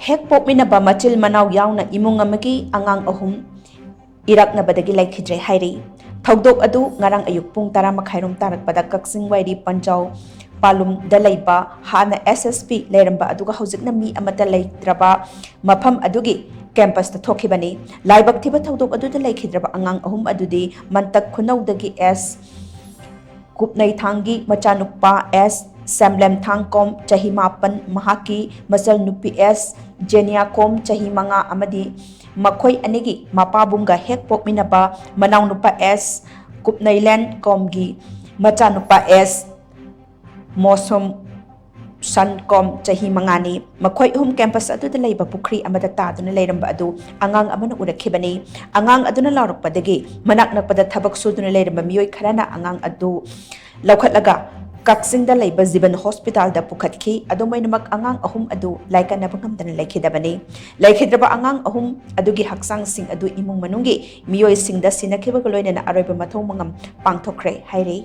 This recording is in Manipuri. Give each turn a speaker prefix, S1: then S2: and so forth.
S1: ꯍꯦꯛ ꯄꯣꯛꯃꯤꯟꯅꯕ ꯃꯆꯤꯜ ꯃꯅꯥꯎ ꯌꯥꯎꯅ ꯏꯃꯨꯡ ꯑꯃꯒꯤ ꯑꯉꯥꯡ ꯑꯍꯨꯝ ꯏꯔꯛꯅꯕꯗꯒꯤ ꯂꯩꯈꯤꯗ꯭ꯔꯦ ꯍꯥꯏꯔꯤ꯫ ꯊꯧꯗꯣꯛ ꯑꯗꯨ ꯉꯔꯥꯡ ꯑꯌꯨꯛ ꯄꯨꯡ 10:30 ꯇꯥꯔꯛꯄꯗ ꯀꯛꯆꯤꯡ ꯋꯥꯏꯔꯤ ꯄꯟꯖꯥꯎ ꯄꯥꯂꯨꯝꯗ ꯂꯩꯕ ꯍꯥꯟꯅ SSP ꯂꯩꯔꯝꯕ ꯑꯗꯨꯒ ꯍꯧꯖꯤꯛꯅ ꯃꯤ ꯑꯃꯠꯇ ꯂꯩꯇ꯭ꯔꯕ ꯃꯐꯝ ꯑꯗꯨꯒꯤ ꯀꯦꯝꯄꯁꯇ ꯊꯣꯛꯈꯤꯕꯅꯤ꯫ ꯂꯥꯏꯕꯛ ꯊꯤꯕ ꯊꯧꯗꯣꯛ ꯑꯗꯨꯗ ꯂꯩꯈꯤꯗ꯭ꯔꯕ ꯑꯉꯥꯡ ꯑꯍꯨꯝ ꯑꯗꯨꯗꯤ ꯃꯟꯇꯛ ꯈꯨꯅꯧꯗꯒꯤ S. ꯀꯨꯞꯅꯩꯊꯥꯡꯒꯤ ꯃꯆꯥꯅꯨꯄꯥ S. ꯁꯦꯝꯂꯦꯝꯊꯥꯡꯀꯣꯝ ꯆꯍꯤ 9, ꯃꯍꯥꯛꯀꯤ ꯃꯆꯜꯅꯨꯄꯤ S. ꯖꯦꯅꯤꯌꯥꯀꯣꯝ ꯆꯍꯤ 5 ꯑꯃꯗꯤ ꯃꯈꯣꯏ ꯑꯅꯤꯒꯤ ꯃꯄꯥꯕꯨꯡꯒ ꯍꯦꯛ ꯄꯣꯛꯃꯤꯟꯅꯕ ꯃꯅꯥꯎꯅꯨꯄꯥ S. ꯀꯨꯞꯅꯩꯂꯦꯟꯀꯣꯝꯒꯤ ꯃꯆꯥꯅꯨꯄꯥ S. ꯃꯣꯁꯣꯝꯁꯟꯀꯣꯝ ꯆꯍꯤ 5ꯅꯤ꯫ ꯃꯈꯣꯏ ꯑꯍꯨꯝ ꯀꯦꯝꯄꯁ ꯑꯗꯨꯗ ꯂꯩꯕ ꯄꯨꯈ꯭ꯔꯤ ꯑꯃꯗ ꯇꯥꯗꯨꯅ ꯂꯩꯔꯝꯕ ꯑꯗꯨ ꯑꯉꯥꯡ ꯑꯃꯅ ꯎꯔꯛꯈꯤꯕꯅꯤ꯫ ꯑꯉꯥꯡ ꯑꯗꯨꯅ ꯂꯥꯎꯔꯛꯄꯗꯒꯤ ꯃꯅꯥꯛ ꯅꯛꯄꯗ ꯊꯕꯛ ꯁꯨꯗꯨꯅ ꯂꯩꯔꯝꯕ ꯃꯤꯑꯣꯏ ꯈꯔꯅ ꯑꯉꯥꯡ ꯑꯗꯨ ꯂꯧꯈꯠꯂꯒ ꯀꯛꯆꯤꯡꯗ ꯂꯩꯕ ꯖꯤꯕꯟ ꯍꯣꯁꯄꯤꯇꯥꯜꯗ ꯄꯨꯈꯠꯈꯤ꯫ ꯑꯗꯨꯝꯑꯣꯏꯅꯃꯛ ꯑꯉꯥꯡ ꯑꯍꯨꯝ ꯑꯗꯨ ꯂꯥꯏꯀꯠꯅꯕ ꯉꯝꯗꯅ ꯂꯩꯈꯤꯗꯕꯅꯤ꯫ ꯂꯩꯈꯤꯗ꯭ꯔꯕ ꯑꯉꯥꯡ ꯑꯍꯨꯝ ꯑꯗꯨꯒꯤ ꯍꯛꯆꯥꯡꯁꯤꯡ ꯑꯗꯨ ꯏꯃꯨꯡ ꯃꯅꯨꯡꯒꯤ ꯃꯤꯑꯣꯏꯁꯤꯡꯗ ꯁꯤꯟꯅꯈꯤꯕꯒ ꯂꯣꯏꯅꯅ ꯑꯔꯣꯏꯕ ꯃꯊꯧ ꯃꯉꯝ ꯄꯥꯡꯊꯣꯛꯈ꯭ꯔꯦ ꯍꯥꯏꯔꯤ꯫